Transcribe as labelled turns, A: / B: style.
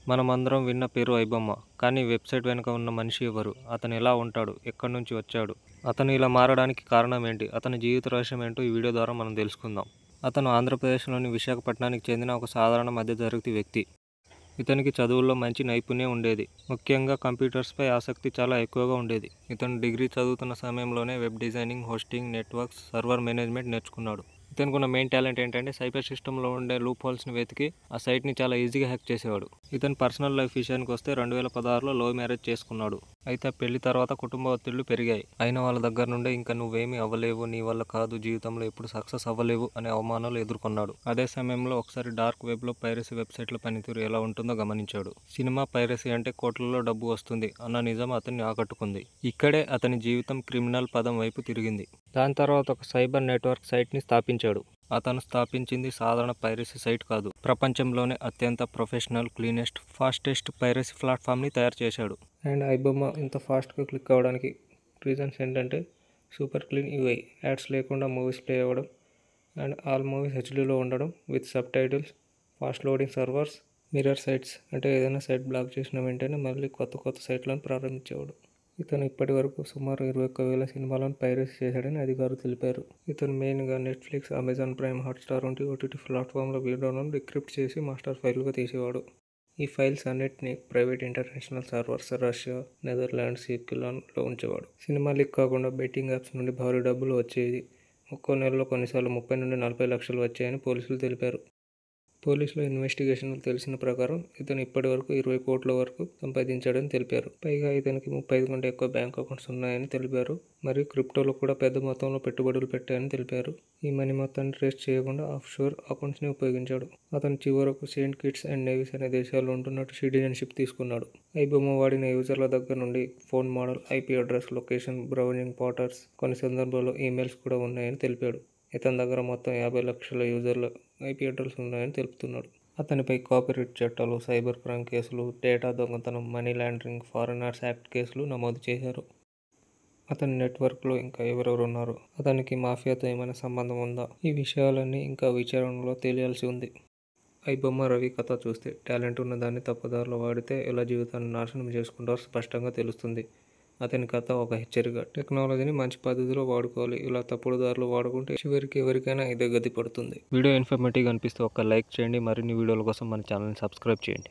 A: మనమందరం విన్న పేరు ఐబొమ్మ. కానీ వెబ్‌సైట్ వెనుక ఉన్న మనిషి ఎవరు? అతను ఎలా ఉంటాడు? ఎక్కడి నుంచి వచ్చాడు? అతను ఇలా మారడానికి కారణం ఏంటి? అతని జీవిత రహస్యం ఏంటో ఈ వీడియో ద్వారా మనం తెలుసుకుందాం. అతను ఆంధ్రప్రదేశ్‌లోని విశాఖపట్నానికి చెందిన ఒక సాధారణ మధ్యతరగతి వ్యక్తి. ఇతనికి చదువుల్లో మంచి నైపుణ్యం ఉండేది. ముఖ్యంగా కంప్యూటర్స్‌పై ఆసక్తి చాలా ఎక్కువగా ఉండేది. ఇతను డిగ్రీ చదువుతున్న సమయంలోనే web designing, hosting, networks, server management నేర్చుకున్నాడు. ఇతనికి ఉన్న మెయిన్ టాలెంట్ ఏంటంటే సైబర్ సిస్టమ్‌లో ఉండే లూప్ హోల్స్‌ని వెతికి ఆ సైట్‌ని చాలా ఈజీగా హ్యాక్ చేసేవాడు. ఇతని పర్సనల్ లైఫ్ విషయానికి వస్తే 2016లో లవ్ మ్యారేజ్ చేసుకున్నాడు. అయితే పెళ్లి తర్వాత కుటుంబ ఒత్తిళ్లు పెరిగాయి. అయిన వాళ్ళ దగ్గర నుండే ఇంకా నువ్వేమీ అవ్వలేవు, నీ వల్ల కాదు, జీవితంలో ఎప్పుడు సక్సెస్ అవ్వలేవు అనే అవమానాలు ఎదుర్కొన్నాడు. అదే సమయంలో ఒకసారి డార్క్ వెబ్‌లో పైరసీ వెబ్‌సైట్ల పనితీరు ఎలా ఉంటుందో గమనించాడు. సినిమా పైరసీ అంటే కోట్లలో డబ్బు వస్తుంది అన్న నిజం అతన్ని ఆకట్టుకుంది. ఇక్కడే అతని జీవితం క్రిమినల్ పదం వైపు తిరిగింది. దాని తర్వాత ఒక సైబర్ నెట్వర్క్ సైట్‌ని స్థాపించాడు. అతను స్థాపించింది సాధారణ పైరసీ సైట్ కాదు. ప్రపంచంలోనే అత్యంత ప్రొఫెషనల్, క్లీనెస్ట్, ఫాస్టెస్ట్ పైరసీ ప్లాట్‌ఫామ్‌ని తయారు చేశాడు. అండ్ ఐబొమ్మ ఇంత ఫాస్ట్‌గా క్లిక్ అవ్వడానికి రీజన్స్ ఏంటంటే సూపర్ క్లీన్ యూఐ, యాడ్స్ లేకుండా మూవీస్ ప్లే అవ్వడం, అండ్ ఆల్ మూవీస్ హెచ్‌డీలో ఉండడం with subtitles, fast loading servers, mirror sites అంటే ఏదైనా సైట్ బ్లాక్ చేసిన వెంటనే మళ్ళీ కొత్త సైట్లను ప్రారంభించేవాడు. ఇతను ఇప్పటి వరకు సుమారు 21,000 సినిమాలను పైరసీ చేశాడని అధికారులు తెలిపారు. ఇతను మెయిన్గా నెట్ఫ్లిక్స్, అమెజాన్ ప్రైమ్, హాట్‌స్టార్ వంటి ఓటీటీ ప్లాట్‌ఫామ్ల వీడియోలను డిక్రిప్ట్ చేసి మాస్టర్ ఫైల్‌గా తీసేవాడు. ఈ ఫైల్స్ అన్నిటినీ private international servers Russia, Netherlands, యూకేలో ఉంచేవాడు. సినిమా లీక్ కాకుండా బెట్టింగ్ యాప్స్ నుండి భారీ డబ్బులు వచ్చేది. ఒక్కో నెలలో కొన్నిసార్లు 30 నుండి 40 లక్షలు వచ్చాయని పోలీసులు తెలిపారు. పోలీసుల ఇన్వెస్టిగేషన్లో తెలిసిన ప్రకారం ఇతను ఇప్పటి వరకు 20 కోట్ల వరకు సంపాదించాడని తెలిపారు. పైగా ఇతనికి 35 కంటే ఎక్కువ బ్యాంక్ అకౌంట్స్ ఉన్నాయని తెలిపారు. మరియు క్రిప్టోలో కూడా పెద్ద మొత్తంలో పెట్టుబడులు పెట్టాయని తెలిపారు. ఈ మనీ మొత్తాన్ని ట్రేస్ చేయకుండా ఆఫ్‌షోర్ అకౌంట్స్ని ఉపయోగించాడు. అతను చివరకు సెయింట్ కిట్స్ అండ్ నెవిస్ అనే దేశాల్లో ఉంటున్నట్టు సిటిజన్షిప్ తీసుకున్నాడు. ఐబొమ్మ వాడిన యూజర్ల దగ్గర నుండి phone model, IP address, location, browsing patterns, కొన్ని సందర్భాల్లో ఈమెయిల్స్ కూడా ఉన్నాయని తెలిపాడు. ఇతని దగ్గర మొత్తం 50 లక్షల యూజర్ల ఐపీ అడ్రస్ ఉన్నాయని తెలుపుతున్నాడు. అతనిపై కాపీరైట్ చట్టాలు, సైబర్ క్రైమ్ కేసులు, డేటా దొంగతనం, మనీ లాండరింగ్, ఫారినర్స్ యాక్ట్ కేసులు నమోదు చేశారు. అతని నెట్వర్క్లో ఇంకా ఎవరెవరు ఉన్నారు? అతనికి మాఫియాతో ఏమైనా సంబంధం ఉందా? ఈ విషయాలన్నీ ఇంకా విచారణలో తేలియాల్సి ఉంది. ఐబొమ్మ రవి కథ చూస్తే టాలెంట్ ఉన్నదాన్ని తప్పుదారిలో వాడితే ఎలా జీవితాన్ని నాశనం చేసుకుంటారో స్పష్టంగా తెలుస్తుంది. అతని కథ ఒక హెచ్చరిక. టెక్నాలజీని మంచి పద్ధతిలో వాడుకోవాలి. ఇలా తప్పుడు దారిలో వాడుకుంటే చివరికి ఎవరికైనా ఇదే గతి పడుతుంది. వీడియో ఇన్ఫర్మేటివ్గా అనిపిస్తే ఒక లైక్ చేయండి. మరిన్ని వీడియోల కోసం మన ఛానల్ని సబ్స్క్రైబ్ చేయండి.